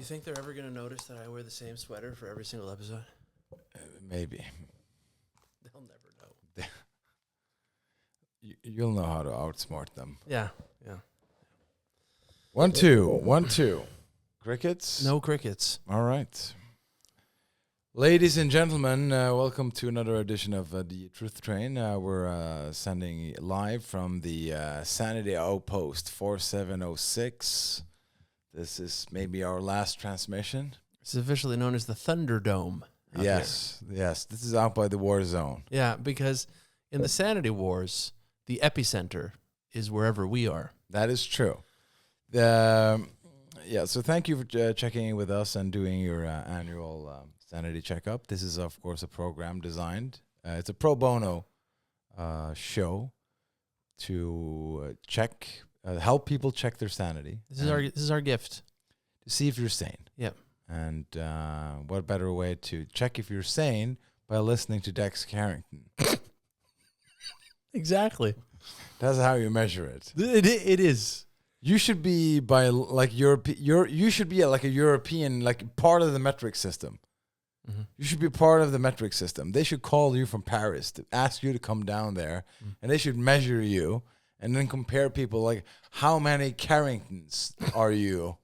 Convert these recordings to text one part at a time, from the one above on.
you think they're ever going to notice that I wear the same sweater for every single episode? Maybe. They'll never know. You'll know how to outsmart them. Yeah. 1, 2. 1, 2. Crickets? No crickets. All right. Ladies and gentlemen, welcome to another edition of the Truth Train. We're sending live from the Sanity Outpost 4706. This is maybe our last transmission. It's officially known as the Thunderdome. Yes. This is out by the war zone. Yeah, because in the Sanity Wars, the epicenter is wherever we are. That is true. So thank you for checking in with us and doing your annual sanity checkup. This is, of course, a program designed. It's a pro bono show to help people check their sanity. This is our gift to see if you're sane. Yep. And what better way to check if you're sane by listening to Dex Carrington? Exactly. That's how you measure it. It is. You should be you should be like a European, like part of the metric system. Mm-hmm. You should be part of the metric system. They should call you from Paris to ask you to come down there, and they should measure you and then compare people like how many Carringtons are you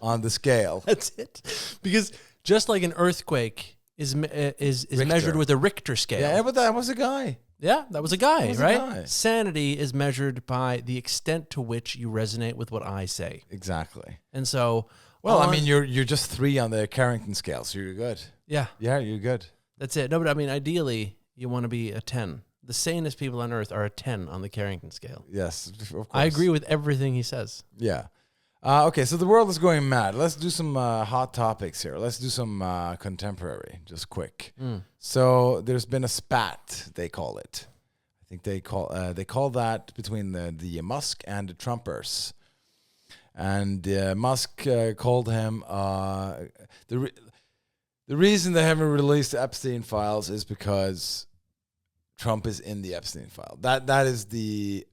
on the scale. That's it. Because just like an earthquake is measured with a Richter scale. Yeah, but that was a guy. Yeah, that was a guy, right? A guy. Sanity is measured by the extent to which you resonate with what I say. Exactly. And so, well, I mean, you're just 3 on the Carrington scale, so you're good. Yeah. Yeah, you're good. That's it. No, but I mean, ideally, you want to be a 10. The sanest people on earth are a 10 on the Carrington scale. Yes, of course. I agree with everything he says. Yeah. Okay, so the world is going mad. Let's do some hot topics here. Let's do some contemporary, just quick. So there's been a spat, they call it. I think they call that between the Musk and the Trumpers. And Musk called him the reason they haven't released the Epstein files is because Trump is in the Epstein file. That is the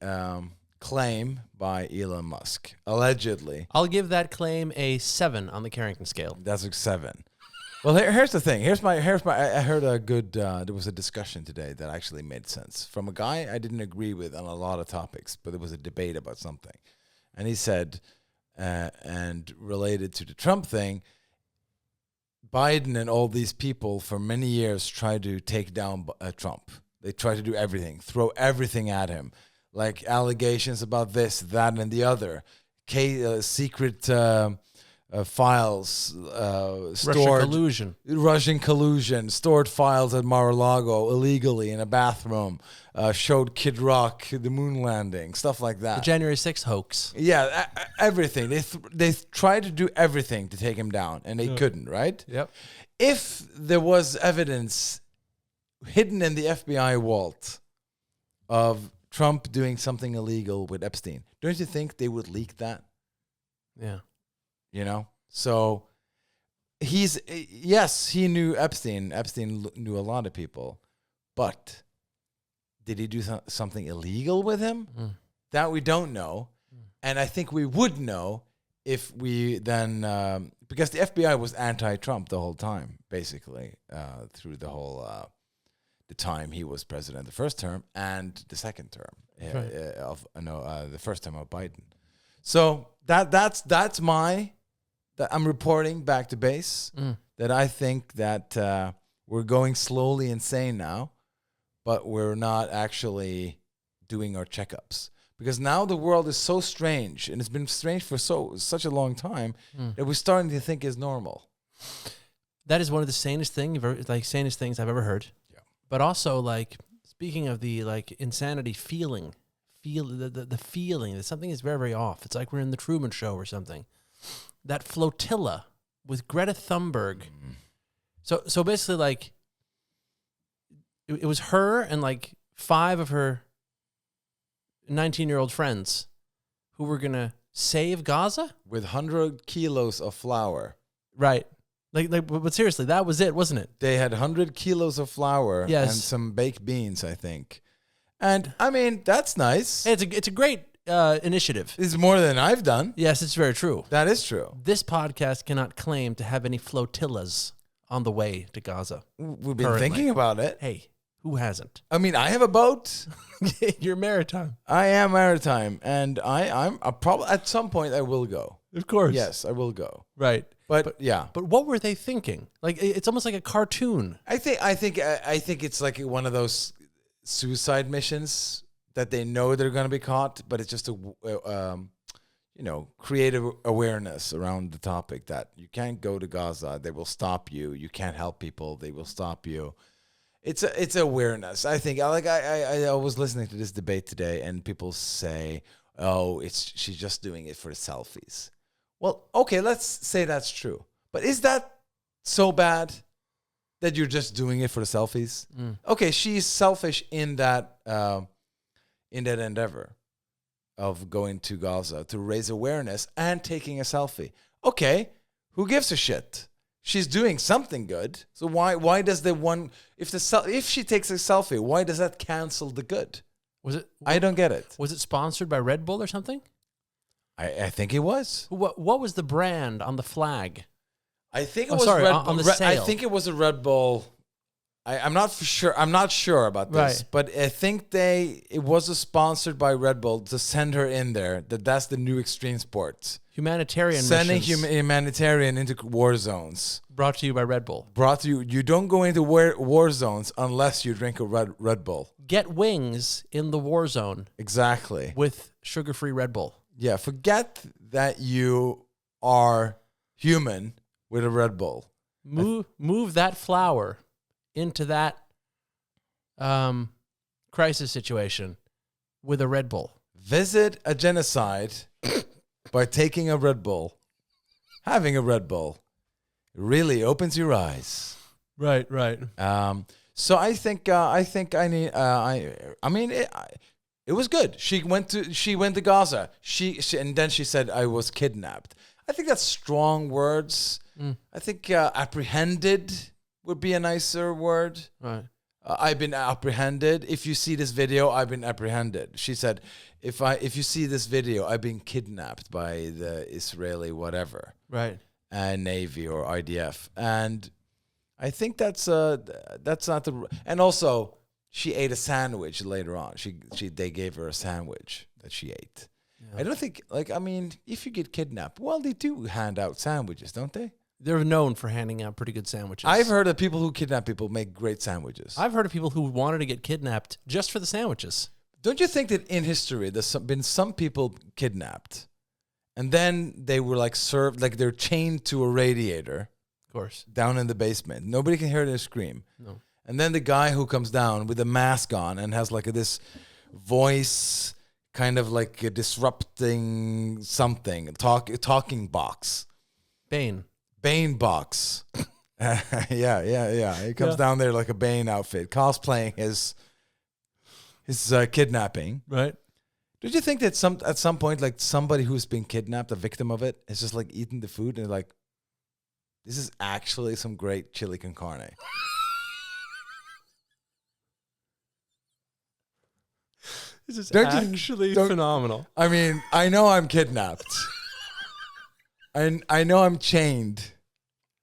claim by Elon Musk, allegedly. I'll give that claim a 7 on the Carrington scale. That's a 7. Well, here's the thing. Here's my. I heard a good. There was a discussion today that actually made sense from a guy I didn't agree with on a lot of topics, but there was a debate about something, and he said, and related to the Trump thing, Biden and all these people for many years tried to take down Trump. They tried to do everything, throw everything at him. Like allegations about this, that, and the other. Secret files stored. Russian collusion. Stored files at Mar-a-Lago illegally in a bathroom. Showed Kid Rock the moon landing. Stuff like that. The January 6th hoax. Yeah, everything. They tried to do everything to take him down, and they couldn't, right? Yep. If there was evidence hidden in the FBI vault of Trump doing something illegal with Epstein, don't you think they would leak that? Yeah. You know? So he knew Epstein. Epstein knew a lot of people. But did he do something illegal with him? That we don't know. And I think we would know if we then, because the FBI was anti-Trump the whole time, basically, through the whole, the time he was president, the first term and the second term the first term of Biden. So that's that I'm reporting back to base that I think that we're going slowly insane now, but we're not actually doing our checkups because now the world is so strange and it's been strange for such a long time that we're starting to think is normal. That is one of the sanest things I've ever heard. But also, like, speaking of the, like, insanity the feeling that something is very, very off. It's like we're in the Truman Show or something. That flotilla with Greta Thunberg. So basically, like, it was her and, like, 5 of her 19-year-old friends who were going to save Gaza? With 100 kilos of flour. Right. But seriously, that was it, wasn't it? They had 100 kilos of flour and some baked beans, I think. And I mean, that's nice. Hey, it's a great initiative. It's more than I've done. Yes, it's very true. That is true. This podcast cannot claim to have any flotillas on the way to Gaza. We've been Currently. thinking about it. Hey, who hasn't? I mean, I have a boat. You're maritime. I am maritime, and I'm probably at some point I will go. Of course. Yes, I will go. Right. But yeah. But what were they thinking? Like, it's almost like a cartoon. I think it's like one of those suicide missions that they know they're going to be caught, but it's just creative awareness around the topic that you can't go to Gaza. They will stop you. You can't help people. They will stop you. It's awareness. I think I was listening to this debate today, and people say, "Oh, she's just doing it for the selfies." Well, okay, let's say that's true. But is that so bad that you're just doing it for the selfies? Okay, she's selfish in that endeavor of going to Gaza to raise awareness and taking a selfie. Okay, who gives a shit? She's doing something good. So why does the one if she takes a selfie, why does that cancel the good? I don't get it. Was it sponsored by Red Bull or something? I think it was. What was the brand on the flag? I think it was Red Bull. On the sale. I think it was a Red Bull. I'm not for sure. I'm not sure about this, Right. but I think it was sponsored by Red Bull to send her in there. That's the new extreme sport. Humanitarian Sending missions humanitarian into war zones. brought to you by Red Bull. You don't go into war zones unless you drink a Red Bull. Get wings in the war zone Exactly. with sugar-free Red Bull. Yeah, forget that you are human with a Red Bull. Move that flower into that crisis situation with a Red Bull. Visit a genocide by taking a Red Bull. Having a Red Bull really opens your eyes. Right. So I think I need. I mean, it was good. She went to Gaza. She and then she said I was kidnapped. I think that's strong words. I think apprehended would be a nicer word. Right. I've been apprehended. If you see this video, I've been apprehended. She said, if you see this video, I've been kidnapped by the Israeli whatever, Right. Navy or IDF, and I think that's not the. And also, she ate a sandwich later on. They gave her a sandwich that she ate. Yeah. I don't think if you get kidnapped, well, they do hand out sandwiches, don't they? They're known for handing out pretty good sandwiches. I've heard of people who kidnap people make great sandwiches. I've heard of people who wanted to get kidnapped just for the sandwiches. Don't you think that in history there's been some people kidnapped and then they were like served, like they're chained to a radiator, Of course. down in the basement. Nobody can hear them scream. No. And then the guy who comes down with a mask on and has like this voice kind of like a disrupting something, talking box. Bane box. Yeah. He comes down there like a Bane outfit, cosplaying his kidnapping. Right. Don't you think that at some point, like somebody who's been kidnapped, a victim of it, is just like eating the food and like, this is actually some great chili con carne. This is actually phenomenal. I mean, I know I'm kidnapped. I know I'm chained.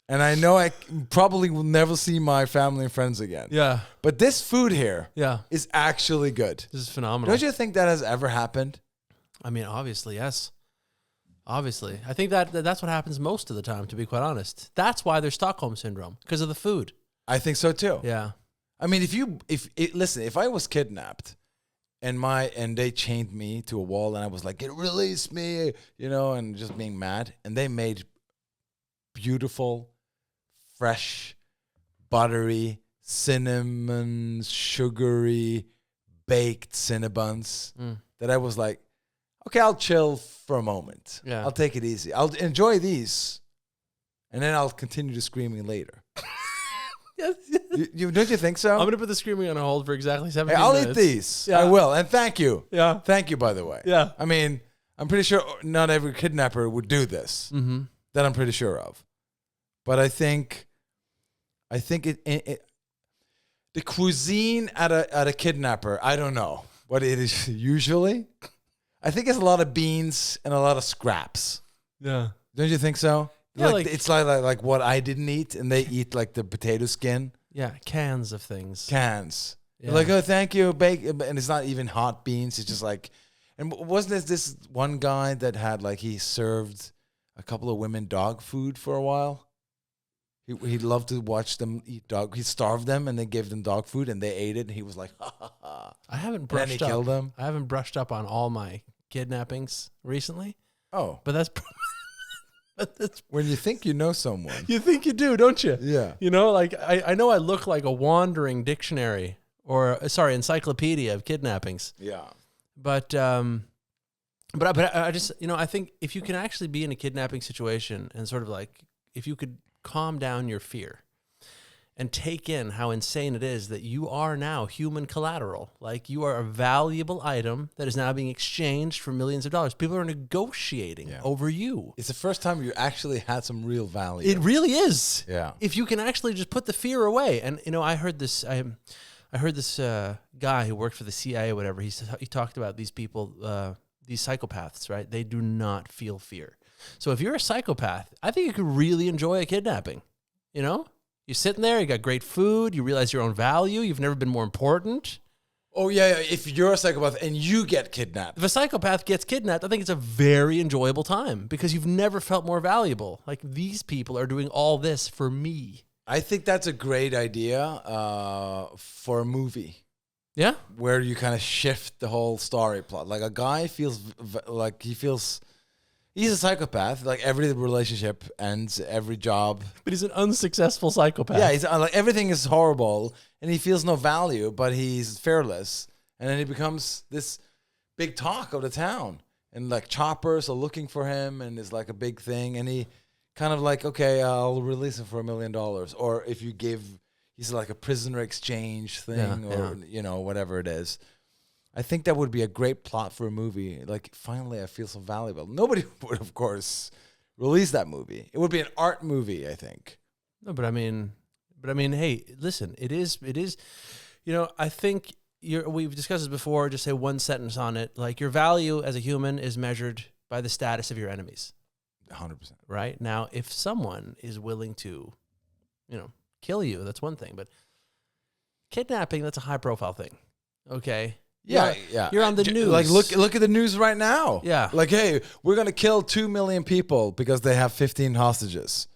And I know I probably will never see my family and friends again. Yeah. But this food here Yeah. is actually good. This is phenomenal. Don't you think that has ever happened? I mean, obviously, yes. Obviously. I think that's what happens most of the time, to be quite honest. That's why there's Stockholm Syndrome, because of the food. I think so too. Yeah. I mean, if I was kidnapped and they chained me to a wall and I was like, release me, and just being mad, and they made beautiful, fresh, buttery, cinnamon, sugary, baked Cinnabons that I was like, okay, I'll chill for a moment. Yeah. I'll take it easy. I'll enjoy these, and then I'll continue to screaming later. Yes. Don't you think so? I'm going to put the screaming on hold for exactly 17 I'll minutes. eat these. Yeah. I will. And thank you. Yeah. Thank you, by the way. Yeah. I mean, I'm pretty sure not every kidnapper would do this. Mm-hmm. That I'm pretty sure of. But I think it the cuisine at a kidnapper, I don't know what it is usually. I think it's a lot of beans and a lot of scraps. Yeah. Don't you think so? Yeah, like it's like what I didn't eat, and they eat like the potato skin. Yeah, cans of things. Cans. Yeah. Like, oh, thank you, bacon. And it's not even hot beans. It's just like, and wasn't this one guy that had like, he served a couple of women dog food for a while? He loved to watch them eat dog. He starved them and then gave them dog food and they ate it. And he was like, ha ha ha. I haven't And brushed then he up. killed them. I haven't brushed up on all my kidnappings recently, Oh, but that's. But that's. when you think you know someone. You think you do, don't you? Yeah. You know, like I know I look like a wandering dictionary or encyclopedia of kidnappings. Yeah. But I just, you know, I think if you can actually be in a kidnapping situation and sort of like, if you could calm down your fear and take in how insane it is that you are now human collateral, like you are a valuable item that is now being exchanged for millions of dollars. People are negotiating over you. It's the first time you actually had some real value. It really is. Yeah. If you can actually just put the fear away. And, you know, I heard this guy who worked for the CIA or whatever. He talked about these people, these psychopaths, right? They do not feel fear. So if you're a psychopath, I think you could really enjoy a kidnapping. You know, you're sitting there, you got great food, you realize your own value, you've never been more important. Oh, yeah. If you're a psychopath and you get kidnapped. If a psychopath gets kidnapped, I think it's a very enjoyable time because you've never felt more valuable. Like, these people are doing all this for me. I think that's a great idea for a movie. Yeah? Where you kind of shift the whole story plot. Like, a guy feels like he's a psychopath. Like, every relationship ends, every job. But he's an unsuccessful psychopath. Yeah, he's like, everything is horrible, and he feels no value, but he's fearless. And then he becomes this big talk of the town. And, like, choppers are looking for him, and it's like a big thing. And he kind of like, okay, I'll release him for $1 million. Or if you give, he's like a prisoner exchange thing, you know, whatever it is. I think that would be a great plot for a movie. Like, finally, I feel so valuable. Nobody would, of course, release that movie. It would be an art movie, I think. No, but I mean, hey, listen, it is, you know, I think we've discussed this before, just say one sentence on it. Like, your value as a human is measured by the status of your enemies. 100%. Right? Now, if someone is willing to, you know, kill you, that's one thing. But kidnapping, that's a high-profile thing. Okay? Yeah. You're on the news. Like, look at the news right now. Yeah. Like, hey, we're going to kill 2 million people because they have 15 hostages.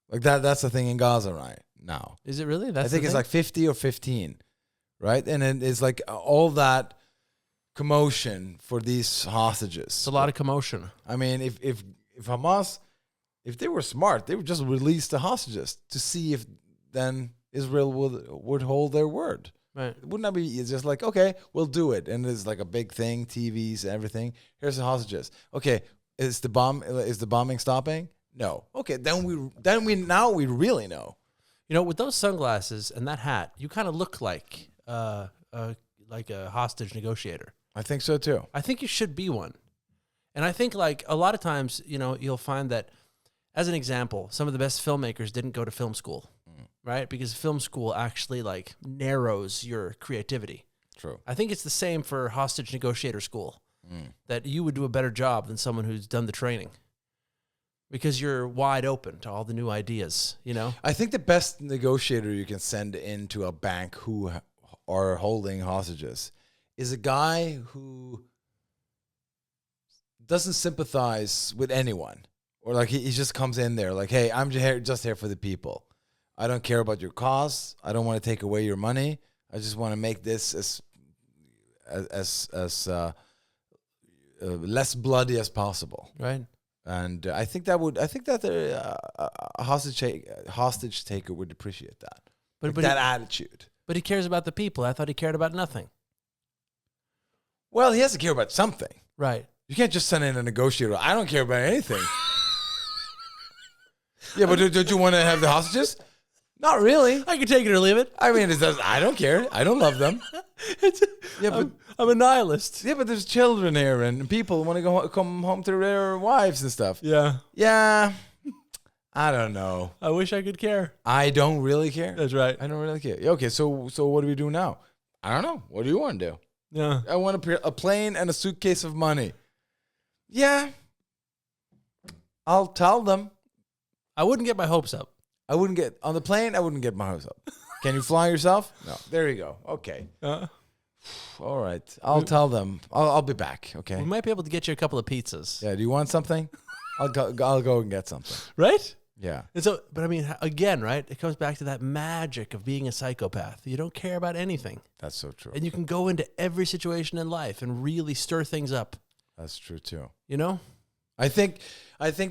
Like, that's the thing in Gaza right now. Is it really? I think it's like 50 or 15, right? And then it's like all that commotion for these hostages. It's a lot of commotion. I mean, if Hamas, if they were smart, they would just release the hostages to see if then Israel would hold their word. Right. Wouldn't that be, it's just like, okay, we'll do it. And it's like a big thing, TVs, everything. Here's the hostages. Okay, is the bombing stopping? No. Okay, then we now we really know. You know, with those sunglasses and that hat, you kind of look like a hostage negotiator. I think so too. I think you should be one. And I think, like, a lot of times, you know, you'll find that, as an example, some of the best filmmakers didn't go to film school, right? Because film school actually, like, narrows your creativity. True. I think it's the same for hostage negotiator school, that you would do a better job than someone who's done the training because you're wide open to all the new ideas, you know? I think the best negotiator you can send into a bank who are holding hostages is a guy who doesn't sympathize with anyone, or like he just comes in there like, hey, I'm just here for the people. I don't care about your cause. I don't want to take away your money. I just want to make this as less bloody as possible. Right. And I think that a hostage taker would appreciate that. But that attitude. But he cares about the people. I thought he cared about nothing. Well, he has to care about something. Right. You can't just send in a negotiator. I don't care about anything. Yeah, but don't you want to have the hostages? Not really. I can take it or leave it. I mean, I don't care. I don't love them. I'm a nihilist. Yeah, but there's children here and people want to come home to their wives and stuff. Yeah. Yeah. I don't know. I wish I could care. I don't really care. That's right. I don't really care. Okay, so what do we do now? I don't know. What do you want to do? Yeah. I want a plane and a suitcase of money. Yeah. I'll tell them. I wouldn't get my hopes up. I wouldn't get on the plane. I wouldn't get my hopes up. Can you fly yourself? No. There you go. Okay. All right. I'll tell them. I'll be back. Okay. We might be able to get you a couple of pizzas. Yeah. Do you want something? I'll go and get something. Right? Yeah. And so, but I mean, again, right? It comes back to that magic of being a psychopath. You don't care about anything. That's so true. And you can go into every situation in life and really stir things up. That's true too. You know? I think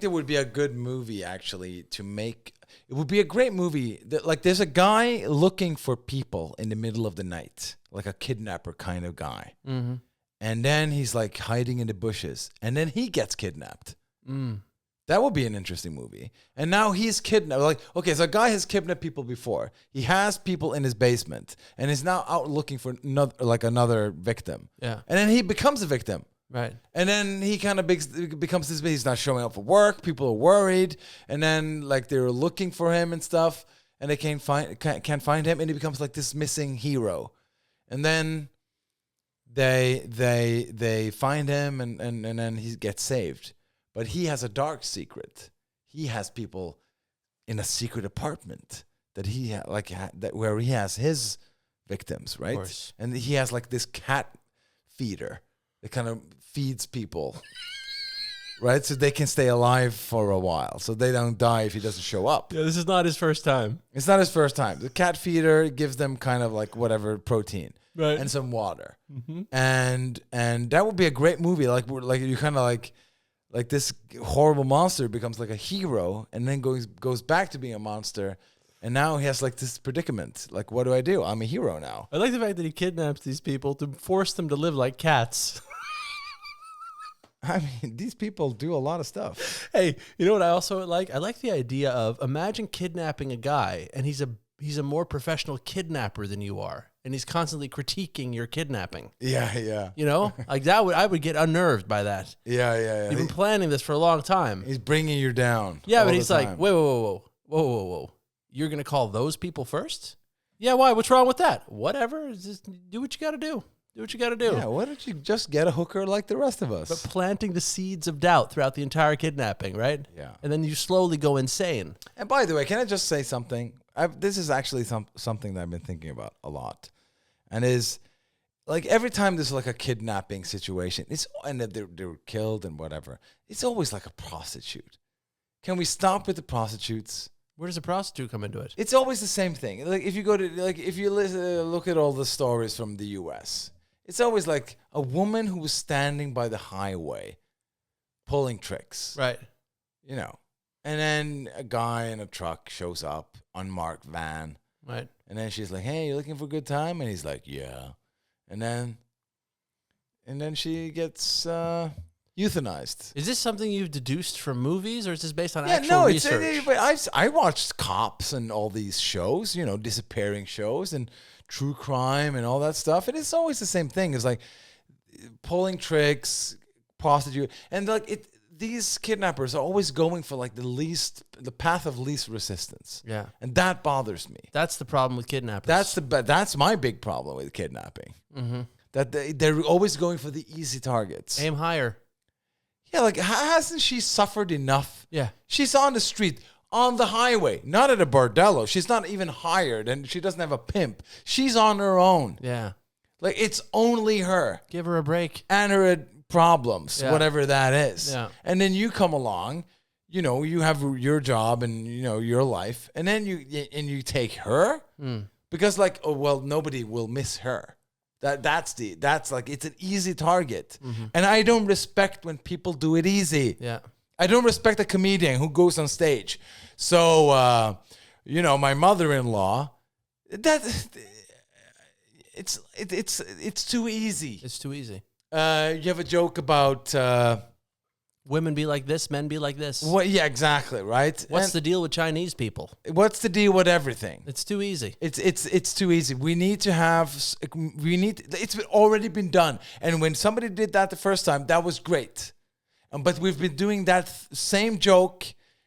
there would be a good movie actually to make. It would be a great movie. Like there's a guy looking for people in the middle of the night, like a kidnapper kind of guy. Mm-hmm. And then he's like hiding in the bushes, and then he gets kidnapped. That would be an interesting movie. And now he's kidnapped. Like, okay, so a guy has kidnapped people before. He has people in his basement, and is now out looking for another victim. Yeah. And then he becomes a victim. Right. And then he kind of becomes this. He's not showing up for work. People are worried, and then like they're looking for him and stuff, and they can't find him, and he becomes like this missing hero. And then they find him, and then he gets saved. But he has a dark secret. He has people in a secret apartment that where he has his victims, right? Of course. And he has like this cat feeder that kind of feeds people, right? So they can stay alive for a while, so they don't die if he doesn't show up. Yeah, this is not his first time. It's not his first time. The cat feeder gives them kind of like whatever protein, Right. and some water, Mm-hmm. and that would be a great movie. Like you kind of like this horrible monster becomes like a hero, and then goes back to being a monster. And now he has like this predicament. Like, what do I do? I'm a hero now. I like the fact that he kidnaps these people to force them to live like cats. I mean, these people do a lot of stuff. Hey, you know what I also like? I like the idea of imagine kidnapping a guy, and he's a more professional kidnapper than you are, and he's constantly critiquing your kidnapping. Yeah. You know, like I would get unnerved by that. Yeah. You've been planning this for a long time. He's bringing you down. Yeah, all but the he's like, time. whoa. You're gonna call those people first? Yeah, why? What's wrong with that? Whatever. Just do what you got to do. Do what you got to do. Yeah, why don't you just get a hooker like the rest of us? But planting the seeds of doubt throughout the entire kidnapping, right? Yeah. And then you slowly go insane. And by the way, can I just say something? This is actually something that I've been thinking about a lot, and is like every time there's like a kidnapping situation, and they're killed and whatever, it's always like a prostitute. Can we stop with the prostitutes? Where does a prostitute come into it? It's always the same thing. Like if you go to if you look at all the stories from the U.S., it's always like a woman who was standing by the highway, pulling tricks, Right. you know, and then a guy in a truck shows up, unmarked van, Right. and then she's like, "Hey, you looking for a good time?" And he's like, "Yeah," and then she gets euthanized. Is this something you've deduced from movies, or is this based on Yeah, actual no, research? but I watched Cops and all these shows, you know, disappearing shows and true crime and all that stuff, and it's always the same thing. It's like pulling tricks, prostitute, and like it. These kidnappers are always going for like the path of least resistance. Yeah. And that bothers me. That's the problem with kidnappers. That's my big problem with kidnapping. Mm-hmm. That they're always going for the easy targets. Aim higher. Yeah, like hasn't she suffered enough? Yeah. She's on the street, on the highway, not at a bordello. She's not even hired, and she doesn't have a pimp. She's on her own. Yeah. Like it's only her Give her a break. and her problems, Yeah. whatever that is. Yeah. And then you come along, you know, you have your job and you know your life, and then you take her because like, oh well, nobody will miss her. That's like it's an easy target, and I don't respect when people do it easy. Yeah. I don't respect a comedian who goes on stage. So you know, my mother-in-law, it's too easy. It's too easy. You have a joke about Women be like this, men be like this. what? Yeah, exactly, right. What's And the deal with Chinese people? what's the deal with everything? It's too easy. It's too easy. We need to have. It's already been done, and when somebody did that the first time, that was great. But we've been doing that same joke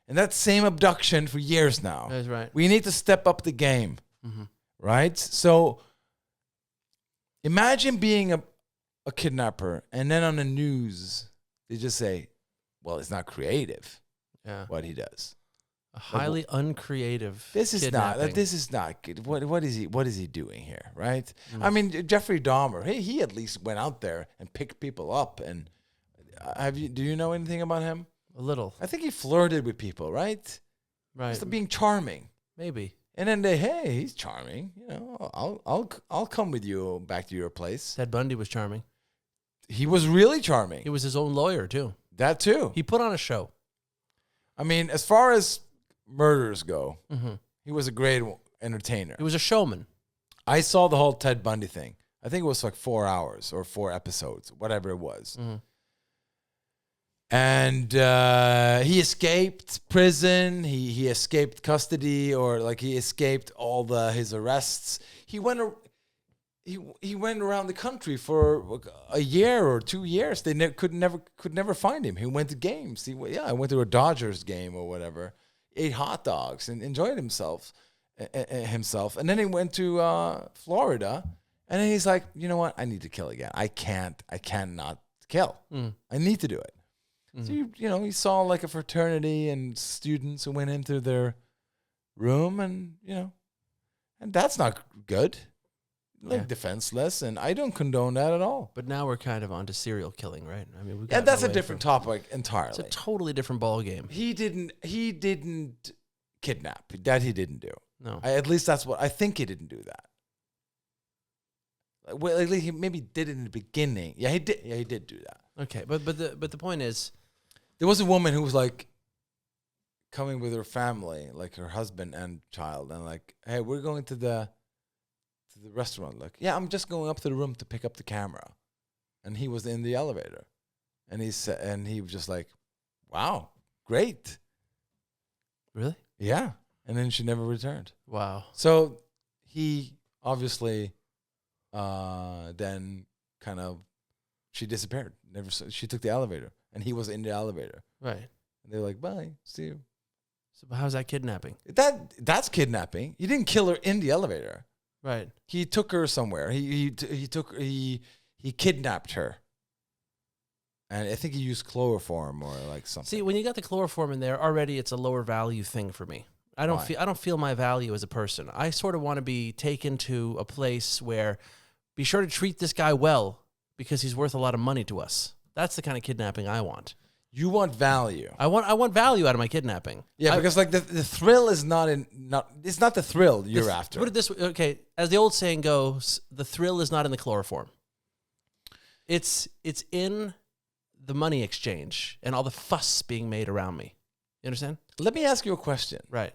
and that same abduction for years now. That's right. We need to step up the game, right? So imagine being a kidnapper, and then on the news They just say, well, it's not creative Yeah. what he does. A highly uncreative This is kidnapping. not. This is not good. What is he? What is he doing here? Right? Mm. I mean, Jeffrey Dahmer. He at least went out there and picked people up. And do you know anything about him? A little. I think he flirted with people, right? Right. Just being charming. Maybe. And then he's charming. You know, I'll come with you back to your place. Ted Bundy was charming. He was really charming. He was his own lawyer, too. That too. He put on a show. I mean, as far as murders go, Mm-hmm. he was a great entertainer. He was a showman. I saw the whole Ted Bundy thing. I think it was like 4 hours or 4 episodes, whatever it was. Mm-hmm. And he escaped prison. He escaped custody, or like he escaped all his arrests. He went around the country for a year or 2 years. They could never find him. He went to games. I went to a Dodgers game or whatever. Ate hot dogs and enjoyed himself. And then he went to Florida, and then he's like, you know what? I need to kill again. I cannot kill. I need to do it. So he saw like a fraternity and students who went into their room, and and that's not good. Like defenseless, and I don't condone that at all. But now we're kind of onto serial killing, right? I mean, That's a different topic entirely. It's a totally different ball game. He didn't kidnap. That he didn't do. No. At least that's what I think. He didn't do that. Well, at least he maybe did it in the beginning. Yeah, he did. Yeah, he did do that. Okay, but the point is, there was a woman who was like coming with her family, like her husband and child, and like, hey, we're going to the restaurant. Like, yeah, I'm just going up to the room to pick up the camera, and he was in the elevator, and he was just like, wow, great, really, yeah, and then she never returned. Wow. So he obviously then kind of she disappeared. She took the elevator, and he was in the elevator. Right. And they were like, bye, see you. So how's that kidnapping? That's kidnapping. He didn't kill her in the elevator. Right. He took her somewhere. He kidnapped her. And I think he used chloroform or like something. See, when you got the chloroform in there, already it's a lower value thing for me. I don't feel my value as a person. I sort of want to be taken to a place where be sure to treat this guy well because he's worth a lot of money to us. That's the kind of kidnapping I want. You want value. I want value out of my kidnapping. Yeah, because like the thrill is it's not the thrill you're after. Put it this way, okay, as the old saying goes, the thrill is not in the chloroform. It's in the money exchange and all the fuss being made around me. You understand? Let me ask you a question. Right.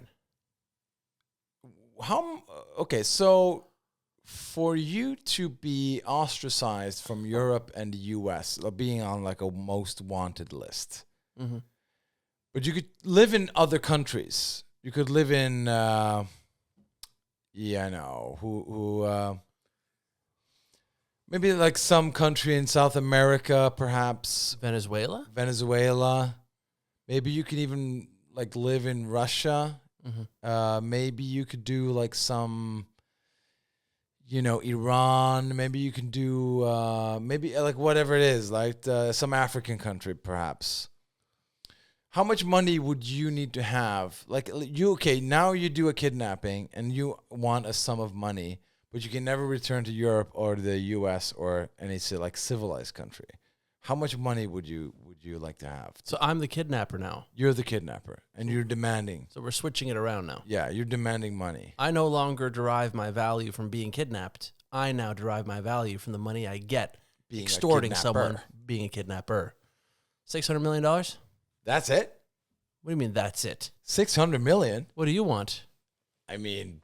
So for you to be ostracized from Europe and the US, or being on like a most wanted list, mm-hmm. but you could live in other countries. You could live in, maybe like some country in South America, perhaps. Venezuela. Maybe you could even like live in Russia. Mm-hmm. Maybe you could do like some, Iran. Maybe you can do maybe like whatever it is, like some African country, perhaps. How much money would you need to have? Like now you do a kidnapping and you want a sum of money, but you can never return to Europe or the US or any like civilized country. How much money would you like to have? So I'm the kidnapper now. You're the kidnapper, and you're demanding. So we're switching it around now. Yeah, you're demanding money. I no longer derive my value from being kidnapped. I now derive my value from the money I get being extorting someone, being a kidnapper. $600 million? That's it? What do you mean that's it? $600 million? What do you want? I mean,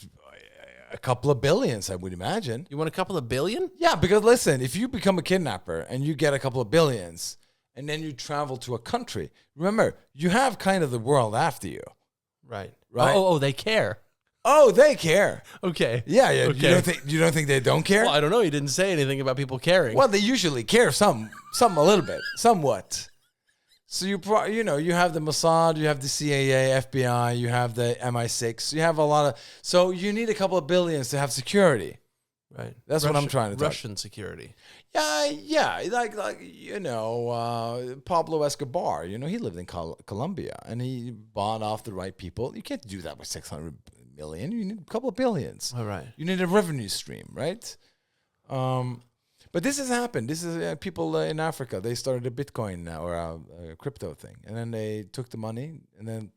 a couple of billions, I would imagine. You want a couple of billion? Yeah, because listen, if you become a kidnapper and you get a couple of billions and then you travel to a country, remember, you have kind of the world after you. Right. Right? Oh, they care. Oh, they care. Okay. Yeah. Okay. You don't think they don't care? Well, I don't know. You didn't say anything about people caring. Well, they usually care some a little bit, somewhat. So you have the Mossad, you have the CIA, FBI, you have the MI6, you have a lot of. So you need a couple of billions to have security. Right. That's what I'm trying to tell you. Russian security. Yeah, like Pablo Escobar. You know, he lived in Colombia, and he bought off the right people. You can't do that with 600 million. You need a couple of billions. All right. You need a revenue stream, right? But this has happened. This is people in Africa. They started a Bitcoin or a crypto thing, and then they took the money, and then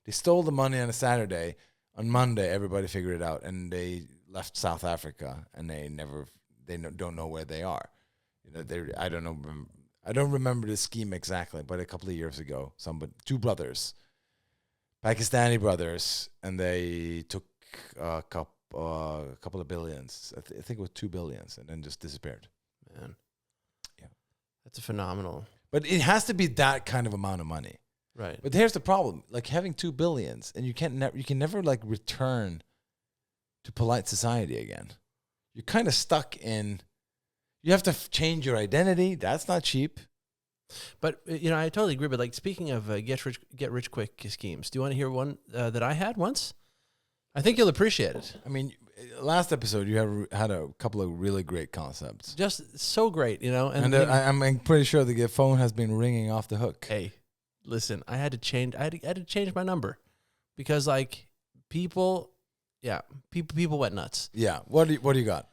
they stole the money on a Saturday. On Monday, everybody figured it out, and they left South Africa, and don't know where they are. You know, I don't know. I don't remember the scheme exactly, but a couple of years ago, two brothers, Pakistani brothers, and they took a couple of billions. I think it was 2 billions, and then just disappeared. Man, yeah, that's a phenomenal. But it has to be that kind of amount of money, right? But here's the problem: like having 2 billions, and you can never like return to polite society again. You're kind of stuck in. You have to change your identity. That's not cheap. But you know, I totally agree. But like speaking of get rich quick schemes, do you want to hear one that I had once? I think you'll appreciate it. I mean, last episode you had a couple of really great concepts. Just so great, you know. And I'm pretty sure the phone has been ringing off the hook. Hey, listen, I had to change. I had to change my number because like people went nuts. Yeah. What do you got?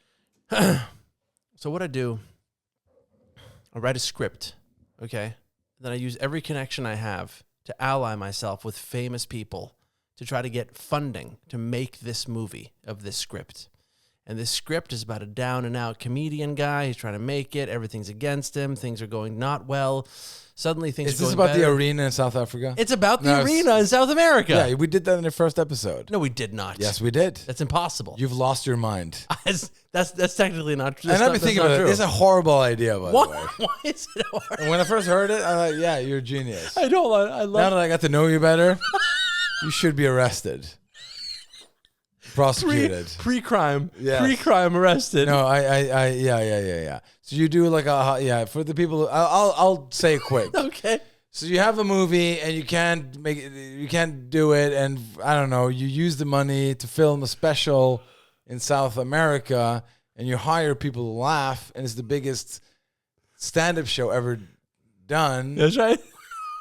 So what I do, I write a script, okay? Then I use every connection I have to ally myself with famous people to try to get funding to make this movie of this script. And this script is about a down-and-out comedian guy. He's trying to make it. Everything's against him. Things are going not well. Suddenly things are going better. Is this about the arena in South Africa? It's about the arena in South America. Yeah, we did that in the first episode. No, we did not. Yes, we did. That's impossible. You've lost your mind. That's technically not true. And I've been thinking about it. It's a horrible idea, by the way. Why is it horrible? And when I first heard it, I thought, yeah, you're a genius. I love Now that I got to know you better, you should be arrested. Prosecuted. Pre-crime. Yes. Pre-crime arrested. No, yeah. So you do like for the people, I'll say it quick. Okay. So you have a movie and you can't do it, and I don't know, you use the money to film a special in South America, and you hire people to laugh, and it's the biggest stand-up show ever done. That's right.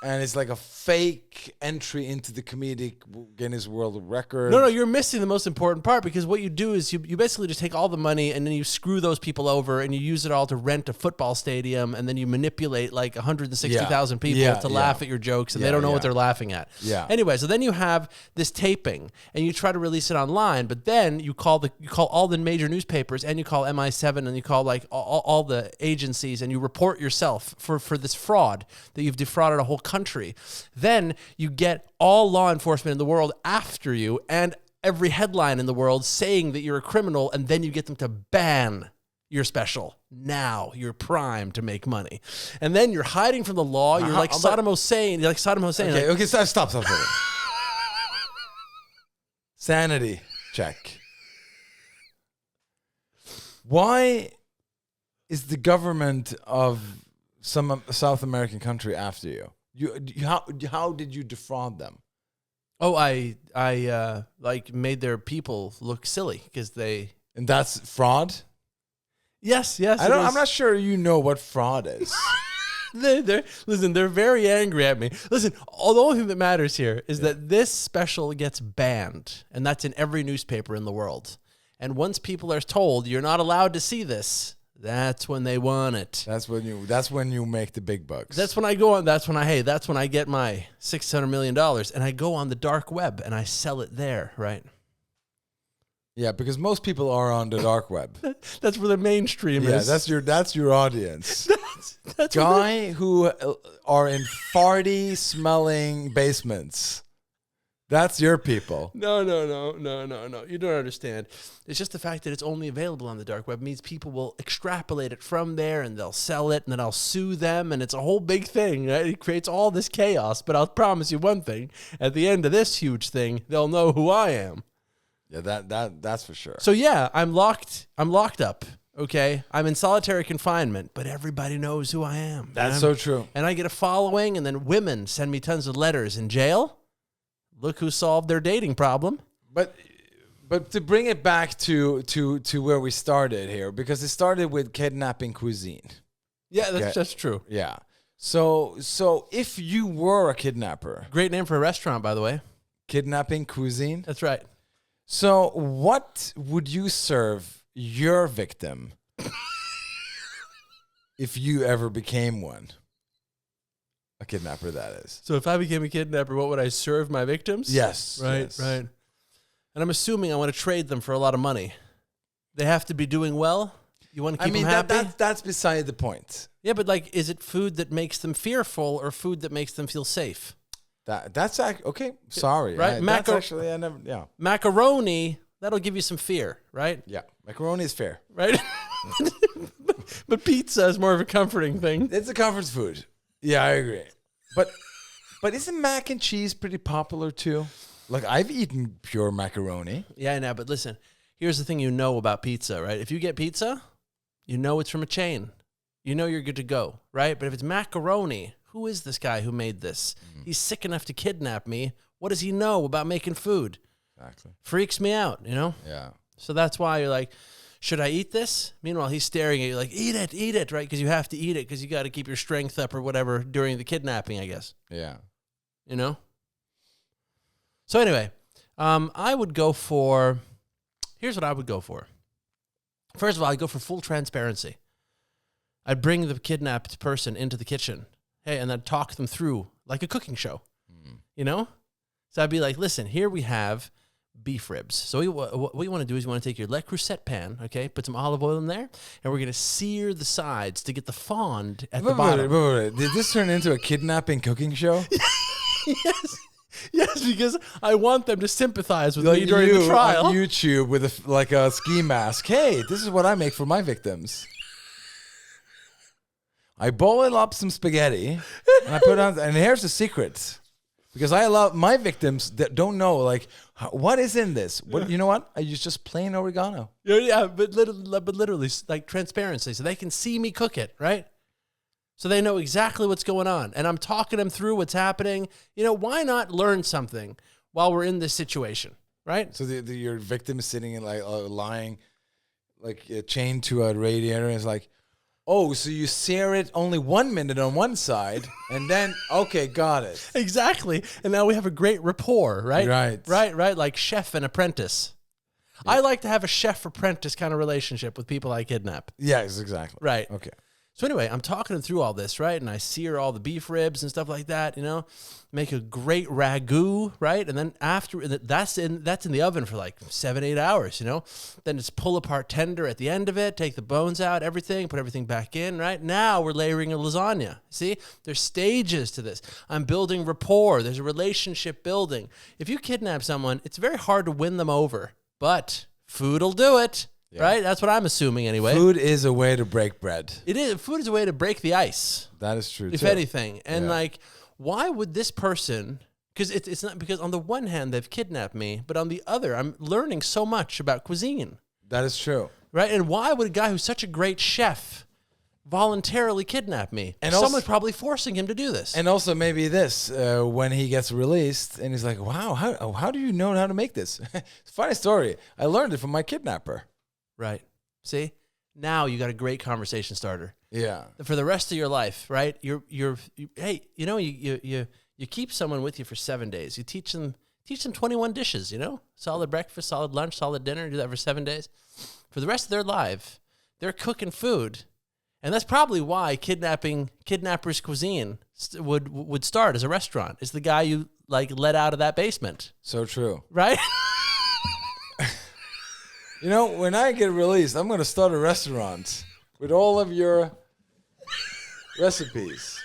And it's like a fake entry into the comedic Guinness World Record. No, you're missing the most important part, because what you do is you basically just take all the money and then you screw those people over and you use it all to rent a football stadium, and then you manipulate like 160,000 people to laugh at your jokes, and they don't know what they're laughing at. Yeah. Anyway, so then you have this taping and you try to release it online, but then you call all the major newspapers, and you call MI7, and you call like all the agencies, and you report yourself for this fraud that you've defrauded a whole country. Then you get all law enforcement in the world after you, and every headline in the world saying that you're a criminal, and then you get them to ban your special. Now you're primed to make money. And then you're hiding from the law. You're like Saddam Hussein. Okay, stop. Sanity check. Why is the government of some South American country after you? How did you defraud them? Oh, I like made their people look silly because they. And that's fraud? Yes. I'm not sure you know what fraud is. They're very angry at me. Listen, the only thing that matters here is that this special gets banned, and that's in every newspaper in the world. And once people are told you're not allowed to see this, that's when they want it. That's when you make the big bucks. That's when I go on. That's when I get my $600 million, and I go on the dark web and I sell it there, right? Yeah, because most people are on the dark web. That's where the mainstream is. Yeah, that's your audience. that's Guy who are in farty smelling basements. That's your people. No. You don't understand. It's just the fact that it's only available on the dark web means people will extrapolate it from there, and they'll sell it, and then I'll sue them, and it's a whole big thing. Right? It creates all this chaos. But I'll promise you one thing: at the end of this huge thing, they'll know who I am. Yeah, that's for sure. So yeah, I'm locked up. Okay, I'm in solitary confinement, but everybody knows who I am. That's so true. And I get a following, and then women send me tons of letters in jail. Look who solved their dating problem. But But to bring it back to where we started here, because it started with kidnapping cuisine. Yeah, that's true. Yeah. So if you were a kidnapper, Great name for a restaurant, by the way. kidnapping cuisine. That's right. So what would you serve your victim if you ever became one? A kidnapper, that is. So if I became a kidnapper, what would I serve my victims? Yes. Right, yes. right. And I'm assuming I want to trade them for a lot of money. They have to be doing well. You want to keep them happy? That's beside the point. Yeah, but like, is it food that makes them fearful or food that makes them feel safe? That's okay. Sorry, Right? that's actually I never. Yeah, Macaroni, that'll give you some fear, right? yeah. Macaroni is fair. Right? But pizza is more of a comforting thing. It's a comfort food. Yeah, I agree. But isn't mac and cheese pretty popular too? Like I've eaten pure macaroni. Yeah, I know, but listen, here's the thing you know about pizza, right? If you get pizza, you know it's from a chain. You know you're good to go, right? But if it's macaroni, who is this guy who made this? He's sick enough to kidnap me. What does he know about making food? Exactly. Freaks me out, you know? Yeah. So that's why you're like, should I eat this? Meanwhile, he's staring at you like, eat it, right? Because you have to eat it because you got to keep your strength up or whatever during the kidnapping, I guess. Yeah. You know? So anyway, I would go for, here's what I would go for. First of all, I'd go for full transparency. I'd bring the kidnapped person into the kitchen. Hey, and then talk them through like a cooking show, you know? So I'd be like, listen, here we have beef ribs. So what you want to do is you want to take your Le Creuset pan, okay, put some olive oil in there, and we're going to sear the sides to get the fond at the bottom. Wait. Did this turn into a kidnapping cooking show? Yes, because I want them to sympathize with me during the trial. On YouTube with a ski mask. Hey, this is what I make for my victims. I boil up some spaghetti and I put on, and here's the secret. Because I love my victims that don't know, like, what is in this? What, you know what? I use just plain oregano. Yeah, but literally, like transparency, so they can see me cook it, right? So they know exactly what's going on. And I'm talking them through what's happening. You know, why not learn something while we're in this situation, right? So your victim is sitting in lying, chained to a radiator, and it's like, oh, so you sear it only 1 minute on one side, and then, okay, got it. Exactly. And now we have a great rapport, right? Right. Like chef and apprentice. Yeah. I like to have a chef-apprentice kind of relationship with people I kidnap. Yes, exactly. Right. Okay. So anyway, I'm talking them through all this, right? And I sear all the beef ribs and stuff like that, you know, make a great ragu, right? And then after that's in the oven for like 7-8 hours, you know, then it's pull apart tender at the end of it, take the bones out, everything, put everything back in, right? Now we're layering a lasagna. See, there's stages to this. I'm building rapport. There's a relationship building. If you kidnap someone, it's very hard to win them over, but food will do it. Yeah. Right? That's what I'm assuming anyway. Food is a way to break bread. It is. Food is a way to break the ice. That is true, if anything. And like, why would this person, because it's not, because on the one hand, they've kidnapped me, but on the other, I'm learning so much about cuisine. That is true. Right? And why would a guy who's such a great chef voluntarily kidnap me? And someone's probably forcing him to do this. And also maybe this, when he gets released and he's like, wow, how do you know how to make this? It's a funny story. I learned it from my kidnapper. Right. See? Now you got a great conversation starter. Yeah. For the rest of your life, right? Hey, you know, you keep someone with you for 7 days. You teach them 21 dishes, you know? Solid breakfast, solid lunch, solid dinner. Do that for 7 days. For the rest of their life, they're cooking food. And that's probably why Kidnapper's Cuisine would start as a restaurant. It's the guy you like let out of that basement. So true. Right? You know, when I get released, I'm going to start a restaurant with all of your recipes.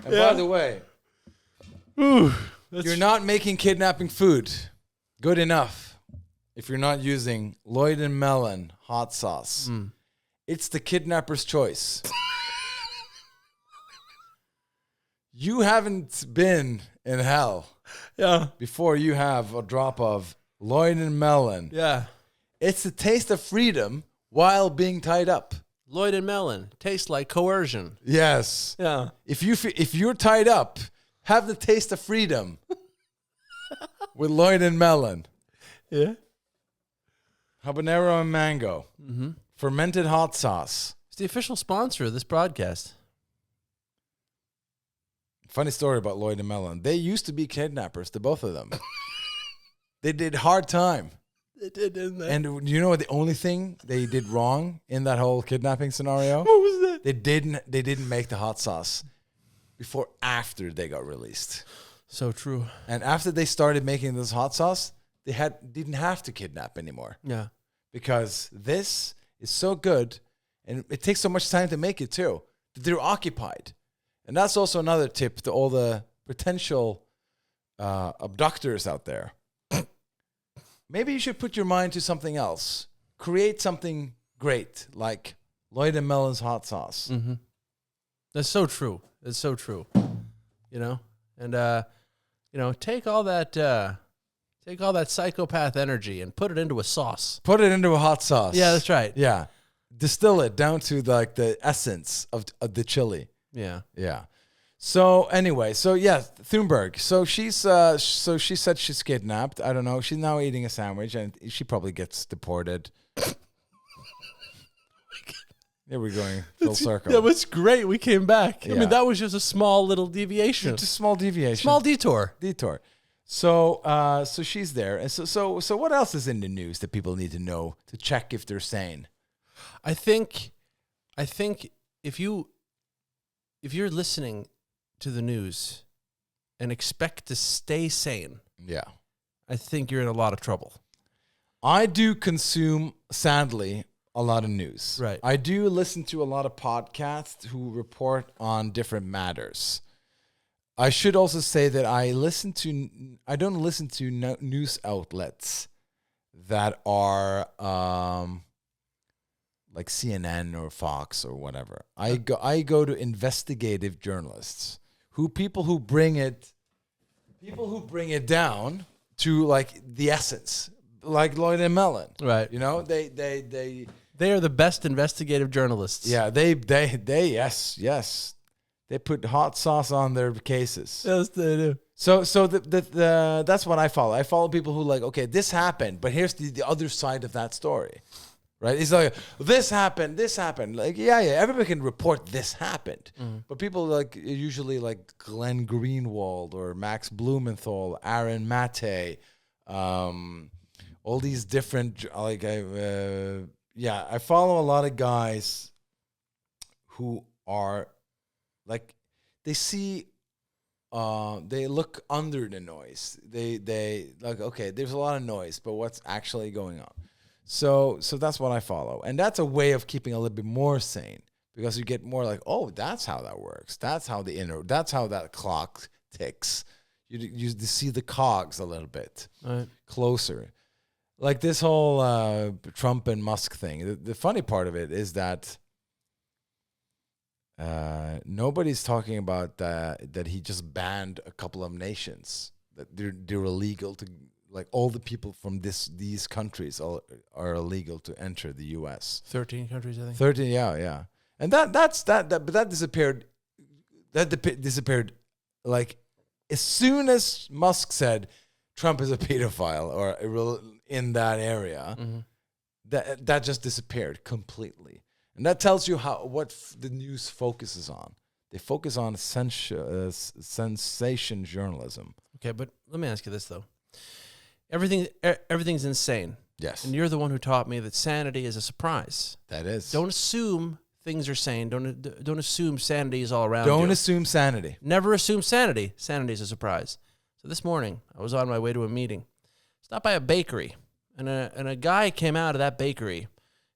And by the way, you're not making kidnapping food good enough if you're not using Lloyd and Melon hot sauce. It's the kidnapper's choice. You haven't been in hell before you have a drop of Lloyd and Melon. Yeah. It's the taste of freedom while being tied up. Lloyd and Melon taste like coercion. Yes. Yeah. If you're tied up, have the taste of freedom with Lloyd and Melon. Yeah. Habanero and mango. Mm-hmm. Fermented hot sauce. It's the official sponsor of this broadcast. Funny story about Lloyd and Mellon. They used to be kidnappers, the both of them. They did hard time. They did, didn't they? And you know what? The only thing they did wrong in that whole kidnapping scenario? What was that? They didn't make the hot sauce after they got released. So true. And after they started making this hot sauce, they didn't have to kidnap anymore. Yeah. Because this is so good, and it takes so much time to make it too, that they're occupied. And that's also another tip to all the potential abductors out there. Maybe you should put your mind to something else. Create something great, like Lloyd and Mellon's hot sauce. Mm-hmm. That's so true. It's so true. You know? And, take all that psychopath energy and put it into a sauce. Put it into a hot sauce. Yeah, that's right. Yeah. Distill it down to the essence of the chili. Yeah. Yeah. So anyway, Thunberg. So she said she's kidnapped. I don't know. She's now eating a sandwich, and she probably gets deported. Here we're going full circle. That was great. We came back. Yeah. I mean, that was just a small little deviation. Just a small deviation. Small detour. So she's there, and so what else is in the news that people need to know to check if they're sane? I think if you're listening to the news and expect to stay sane, Yeah. I think you're in a lot of trouble. I do consume, sadly, a lot of news. Right. I do listen to a lot of podcasts who report on different matters. I should also say that I don't listen to news outlets that are like CNN or Fox or whatever. I go to investigative journalists, people who bring it down to like the essence, like Lloyd and Mellon. Right. You know, they are the best investigative journalists. yeah, yes. They put hot sauce on their cases. Yes, they do. So that's what I follow. I follow people who like, okay, this happened, but here's the other side of that story. Right? It's like, this happened. Like, yeah, everybody can report this happened. Mm-hmm. But people like usually like Glenn Greenwald or Max Blumenthal, Aaron Mate, all these different, like, I follow a lot of guys who are like, they see, they look under the noise. They like, okay, there's a lot of noise, but what's actually going on? So that's what I follow. And that's a way of keeping a little bit more sane, because you get more like, oh, that's how that works. That's how that clock ticks. You see the cogs a little bit closer. Like this whole Trump and Musk thing. The funny part of it is that nobody's talking about that he just banned a couple of nations, that they're illegal to, like, all the people from these countries are illegal to enter the U.S. 13 countries, I think. 13, yeah. And but that disappeared. That disappeared like as soon as Musk said Trump is a pedophile or in that area. Mm-hmm. That just disappeared completely. And that tells you what the news focuses on. They focus on sensation journalism. Okay, but let me ask you this though. Everything's insane. Yes. And you're the one who taught me that sanity is a surprise. That is. Don't assume things are sane. Don't assume sanity is all around you. Don't assume sanity. Never assume sanity. Sanity is a surprise. So this morning, I was on my way to a meeting. Stopped by a bakery, and a guy came out of that bakery,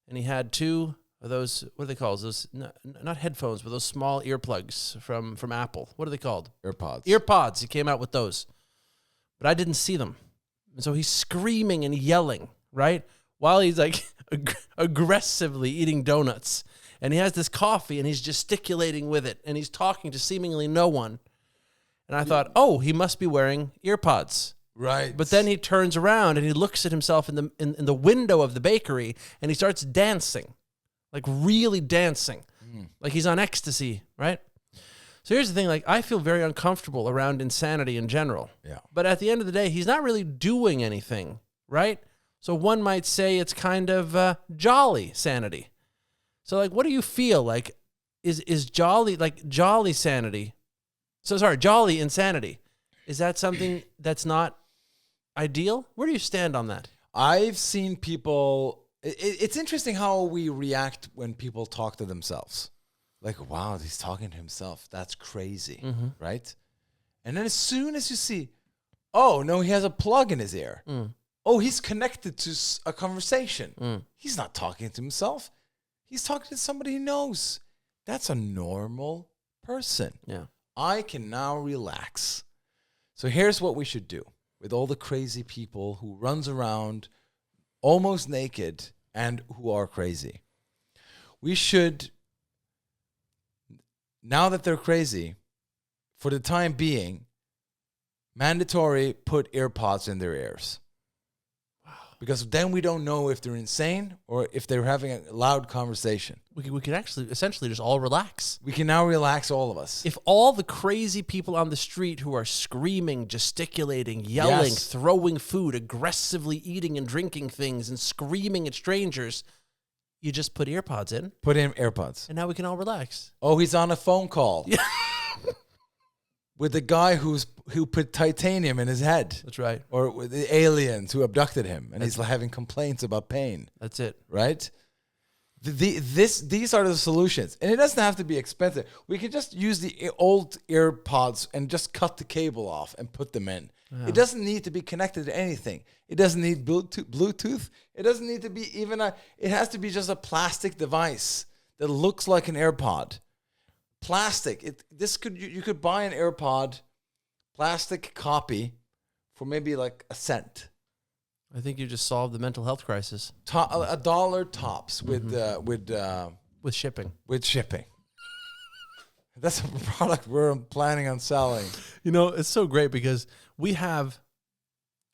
and he had two of those, what are they called? Those not headphones, but those small earplugs from Apple. What are they called? AirPods. He came out with those. But I didn't see them. And so he's screaming and yelling, right? While he's like aggressively eating donuts. And he has this coffee and he's gesticulating with it. And he's talking to seemingly no one. And I thought, oh, he must be wearing earpods. Right. But then he turns around and he looks at himself in the window of the bakery and he starts dancing. Like really dancing. Like he's on ecstasy, right? So here's the thing, like, I feel very uncomfortable around insanity in general. Yeah. But at the end of the day, he's not really doing anything, right? So one might say it's kind of jolly sanity. So like, what do you feel like? Is jolly like jolly sanity? So sorry, jolly insanity. Is that something that's not ideal? Where do you stand on that? I've seen people. It's interesting how we react when people talk to themselves. Like, wow, he's talking to himself. That's crazy, right? And then as soon as you see, oh, no, he has a plug in his ear. Oh, he's connected to a conversation. He's not talking to himself. He's talking to somebody he knows. That's a normal person. Yeah. I can now relax. So here's what we should do with all the crazy people who runs around almost naked and who are crazy. We should, now that they're crazy, for the time being, mandatory put earpods in their ears. Wow. Because then we don't know if they're insane or if they're having a loud conversation. We can actually essentially just all relax. We can now relax, all of us. If all the crazy people on the street who are screaming, gesticulating, yelling, throwing food, aggressively eating and drinking things and screaming at strangers, you just put earpods in. Put in AirPods. And now we can all relax. Oh, he's on a phone call. Yeah. With the guy who put titanium in his head. That's right. Or with the aliens who abducted him. And he's having complaints about pain. That's it. Right? These are the solutions. And it doesn't have to be expensive. We can just use the old AirPods and just cut the cable off and put them in. Yeah. It doesn't need to be connected to anything. It doesn't need Bluetooth. It doesn't need to be it has to be just a plastic device that looks like an AirPod. Plastic. You could buy an AirPod plastic copy for maybe like a cent. I think you just solved the mental health crisis. $1 tops with shipping. With shipping. That's a product we're planning on selling. You know, it's so great because we have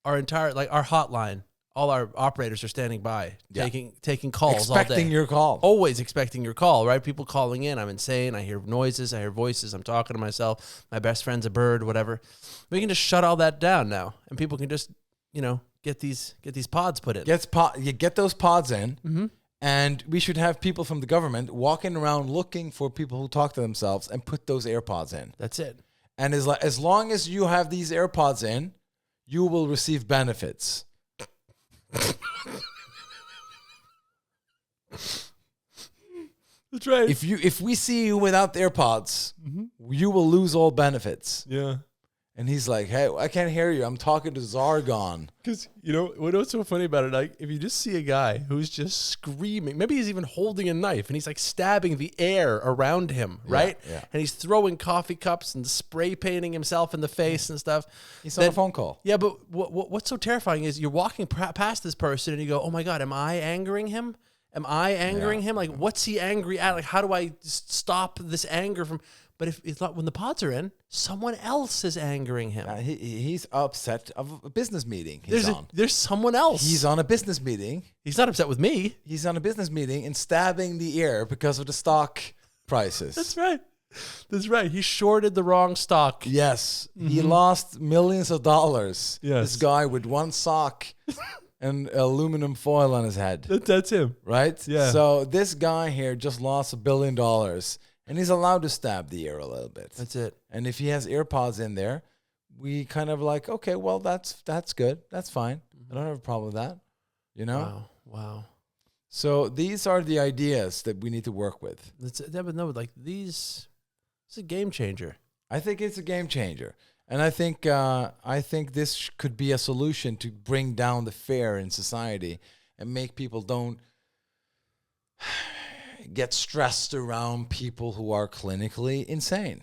our entire, like our hotline. All our operators are standing by, taking calls expecting all day. Your call. Always expecting your call, right? People calling in. I'm insane. I hear noises. I hear voices. I'm talking to myself. My best friend's a bird, whatever. We can just shut all that down now, and people can just, get these pods put in. You get those pods in, and we should have people from the government walking around looking for people who talk to themselves and put those AirPods in. That's it. And as long as you have these AirPods in, you will receive benefits. That's right. If we see you without the AirPods, you will lose all benefits. Yeah. And he's like, hey, I can't hear you. I'm talking to Zargon. Because, what's so funny about it? Like, if you just see a guy who's just screaming, maybe he's even holding a knife and he's like stabbing the air around him, right? Yeah. And he's throwing coffee cups and spray painting himself in the face and stuff. He's on a phone call. Yeah, but what's so terrifying is you're walking past this person and you go, oh my God, am I angering him? Am I angering him? Like, what's he angry at? Like, how do I stop this anger from... But if it's not when the pods are in, someone else is angering him. He's upset of a business meeting there's someone else. He's on a business meeting. He's not upset with me. He's on a business meeting and stabbing the ear because of the stock prices. That's right. That's right. He shorted the wrong stock. Yes. He lost millions of dollars. Yes. This guy with one sock and aluminum foil on his head. That's him. Right? Yeah. So this guy here just lost $1 billion. And he's allowed to stab the ear a little bit. That's it. And if he has AirPods in there, we kind of like, okay, well, that's good. That's fine. I don't have a problem with that. Wow. So these are the ideas that we need to work with. It's a game changer. I think it's a game changer. And I think this could be a solution to bring down the fear in society and make people don't get stressed around people who are clinically insane.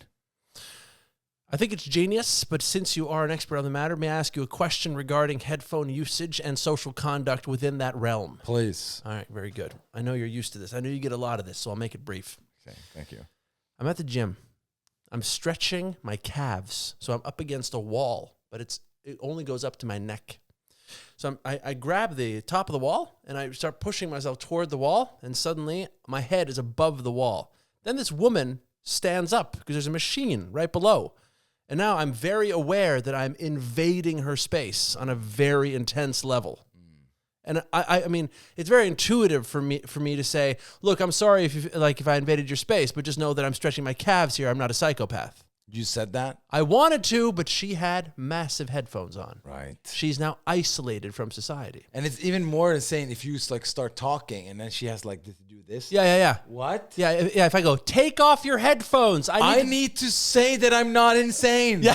I think it's genius, but since you are an expert on the matter, may I ask you a question regarding headphone usage and social conduct within that realm? Please. All right, very good. I know you're used to this. I know you get a lot of this, so I'll make it brief. Okay, thank you. I'm at the gym. I'm stretching my calves, so I'm up against a wall, but it only goes up to my neck. So I grab the top of the wall, and I start pushing myself toward the wall, and suddenly my head is above the wall. Then this woman stands up because there's a machine right below. And now I'm very aware that I'm invading her space on a very intense level. And I mean, it's very intuitive for me to say, look, I'm sorry if I invaded your space, but just know that I'm stretching my calves here. I'm not a psychopath. You said that? I wanted to, but she had massive headphones on. Right. She's now isolated from society. And it's even more insane if you like start talking and then she has like to do this. Yeah. What? Yeah. If I go, take off your headphones. I need to say that I'm not insane. Yeah.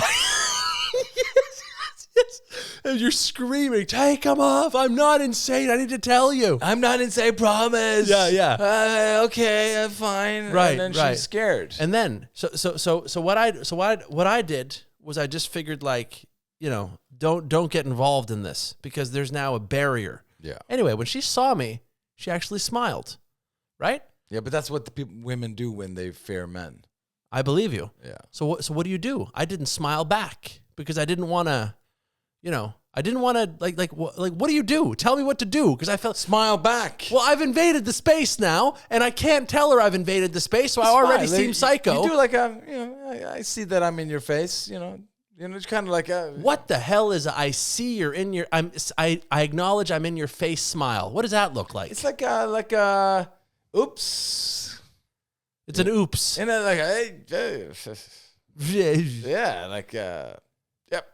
Yes. And you're screaming, take them off. I'm not insane. I need to tell you. I'm not insane, promise. Yeah. Okay, I'm fine. Right. And then she's scared. And then so what I did was I just figured, like, you know, don't get involved in this because there's now a barrier. Yeah. Anyway, when she saw me, she actually smiled. Right? Yeah, but that's what women do when they fear men. I believe you. Yeah. So what do you do? I didn't smile back because I didn't want to, you know, I didn't want to what do you do? Tell me what to do because I felt smile back. Well, I've invaded the space now, and I can't tell her I've invaded the space, so I already seem psycho. You do like a, you know, I see that I'm in your face, you know, it's kind of like a. What the hell is I see you're in your? I acknowledge I'm in your face. Smile. What does that look like? It's like a oops. It's an oops. And then like yeah, like yep.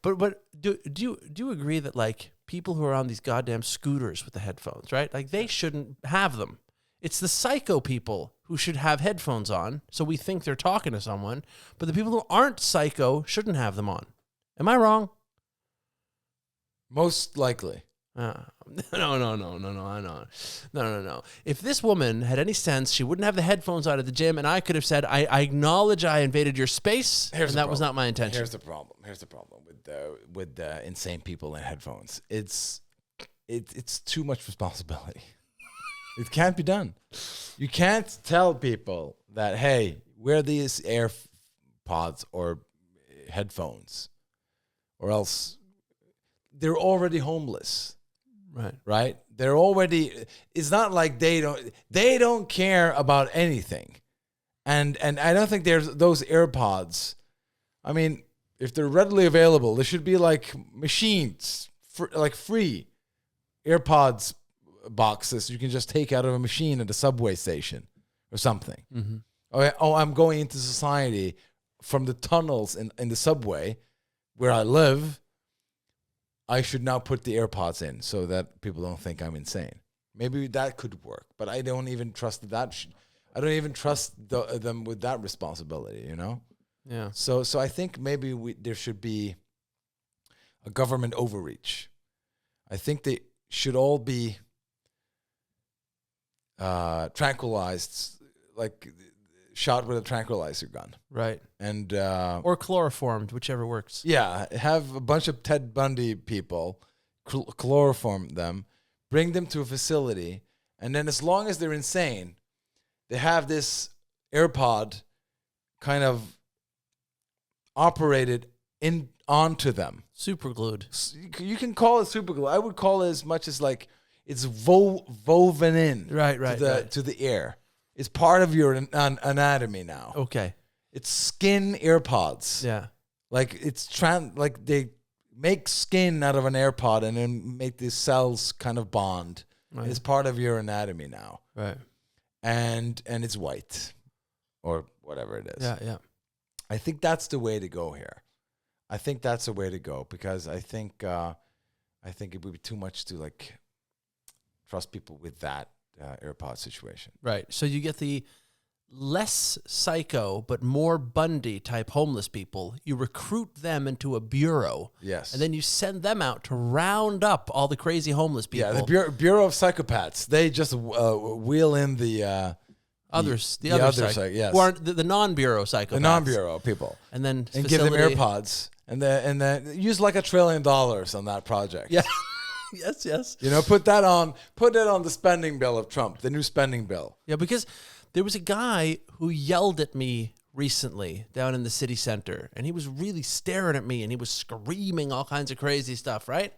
But do you agree that, like, people who are on these goddamn scooters with the headphones, right? Like, they shouldn't have them. It's the psycho people who should have headphones on, so we think they're talking to someone. But the people who aren't psycho shouldn't have them on. Am I wrong? Most likely. No. If this woman had any sense, she wouldn't have the headphones on at the gym, and I could have said, I acknowledge I invaded your space, and that was not my intention. Here's the problem with the insane people in headphones. It's too much responsibility. It can't be done. You can't tell people that, hey, wear these AirPods or headphones, or else they're already homeless. Right? They're already. It's not like they don't care about anything, and I don't think there's those AirPods. I mean, if they're readily available, there should be like machines, like free AirPods boxes you can just take out of a machine at a subway station or something. Mm-hmm. Oh, I'm going into society from the tunnels in the subway where I live. I should now put the AirPods in so that people don't think I'm insane. Maybe that could work, but I don't even trust that. I don't even trust them with that responsibility, you know? Yeah. So I think maybe there should be a government overreach. I think they should all be tranquilized, like shot with a tranquilizer gun. Right. And or chloroformed, whichever works. Yeah, have a bunch of Ted Bundy people, chloroform them, bring them to a facility, and then as long as they're insane, they have this AirPod kind of operated onto them. Super glued. You can call it super glue. I would call it as much as like it's woven in to the air. It's part of your anatomy now. Okay. It's skin AirPods. Yeah. Like like they make skin out of an AirPod and then make these cells kind of bond. Right. It's part of your anatomy now. Right. And it's white or whatever it is. Yeah. I think that's the way to go here. I think that's the way to go because I think it would be too much to like trust people with that AirPod situation. Right. So you get the less psycho but more Bundy type homeless people. You recruit them into a bureau. Yes. And then you send them out to round up all the crazy homeless people. Yeah, the Bureau of Psychopaths. They just wheel in the others. The other other side, yes. Who aren't the non-bureau psychopaths. The non-bureau people. And then give them AirPods and then use like $1 trillion on that project. Yeah. Yes. You know, put that on the spending bill of Trump, the new spending bill. Yeah, because there was a guy who yelled at me recently down in the city center, and he was really staring at me, and he was screaming all kinds of crazy stuff, right?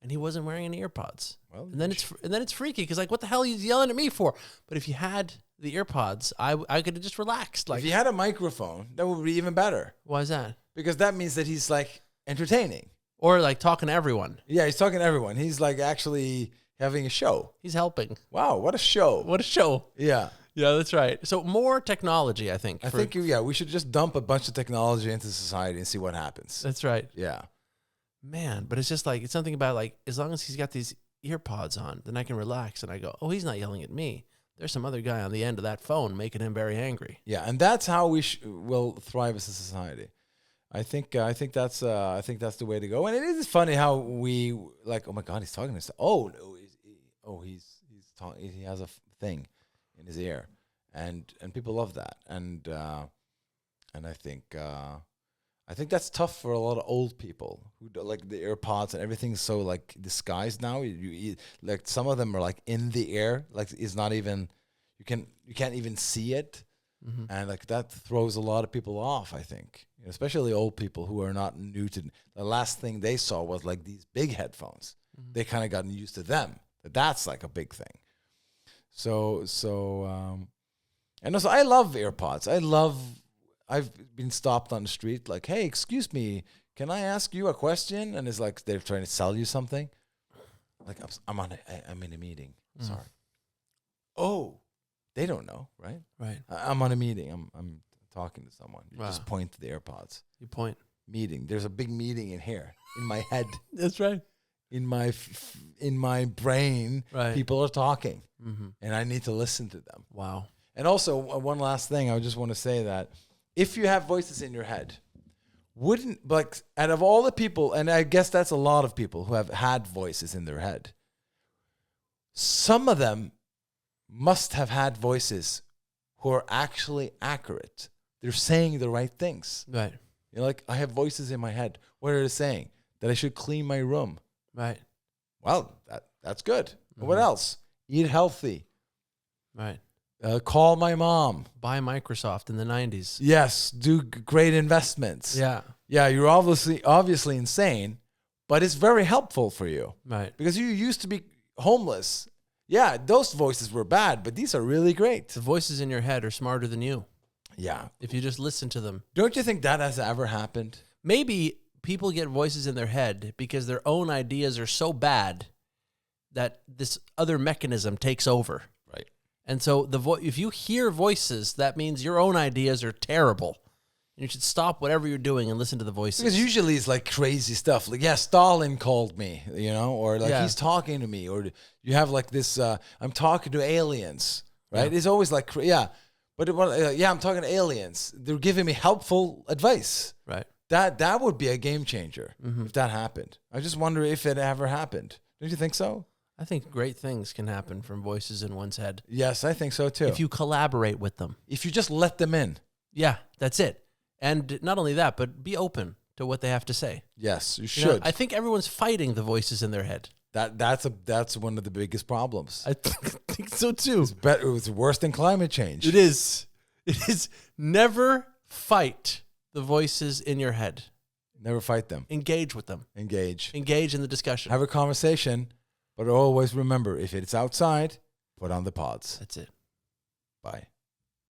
And he wasn't wearing any AirPods. Well, and then it's freaky because like, what the hell are you yelling at me for? But if you had the AirPods, I could have just relaxed. Like, if you had a microphone, that would be even better. Why is that? Because that means that he's like entertaining. Or like talking to everyone. Yeah, he's talking to everyone. He's like actually having a show. He's helping. Wow, what a show. What a show. Yeah. Yeah, that's right. So more technology, I think. I think, yeah, we should just dump a bunch of technology into society and see what happens. That's right. Yeah. Man, but it's just like, it's something about like, as long as he's got these ear pods on, then I can relax and I go, oh, he's not yelling at me. There's some other guy on the end of that phone making him very angry. Yeah, and that's how we will thrive as a society. I think that's the way to go. And it is funny how we like, oh my God, he's talking to us. Oh, no, he's talking. He has a thing in his ear, and people love that. And I think that's tough for a lot of old people who do, like the AirPods and everything's so like disguised now. You like some of them are like in the air, like it's not even you can't even see it. Mm-hmm. And like that throws a lot of people off, I think, especially old people who are not new to the last thing they saw was like these big headphones. Mm-hmm. They kind of gotten used to them. That's like a big thing. So and also I love AirPods. I've been stopped on the street like, hey, excuse me, can I ask you a question? And it's like they're trying to sell you something. Like I'm in a meeting. Mm. Sorry. Oh. They don't know, right? Right. I'm on a meeting. I'm talking to someone. You just point to the AirPods. You point. Meeting. There's a big meeting in here, in my head. That's right. In my brain, right. People are talking, and I need to listen to them. Wow. And also, one last thing, I just want to say that if you have voices in your head, out of all the people, and I guess that's a lot of people who have had voices in their head, some of them must have had voices who are actually accurate. They're saying the right things. Right. You're like, I have voices in my head. What are they saying? That I should clean my room. Right. Well, that's good. Mm-hmm. What else? Eat healthy. Right. Call my mom. Buy Microsoft in the 90s. Yes. Do great investments. Yeah. Yeah, you're obviously insane, but it's very helpful for you. Right. Because you used to be homeless. Yeah, those voices were bad, but these are really great. The voices in your head are smarter than you. Yeah. If you just listen to them. Don't you think that has ever happened? Maybe people get voices in their head because their own ideas are so bad that this other mechanism takes over. Right. And so if you hear voices, that means your own ideas are terrible. You should stop whatever you're doing and listen to the voices. Because usually it's like crazy stuff. Like, yeah, Stalin called me, or like he's talking to me. Or you have like this, I'm talking to aliens, right? Yeah. It's always like, But I'm talking to aliens. They're giving me helpful advice. Right. That would be a game changer if that happened. I just wonder if it ever happened. Don't you think so? I think great things can happen from voices in one's head. Yes, I think so too. If you collaborate with them. If you just let them in. Yeah, that's it. And not only that, but be open to what they have to say. Yes, you should. I think everyone's fighting the voices in their head. That's one of the biggest problems. I think so too. It's worse than climate change. It is. It is. Never fight the voices in your head. Never fight them. Engage with them. Engage in the discussion. Have a conversation, but always remember, if it's outside, put on the pods. That's it. Bye.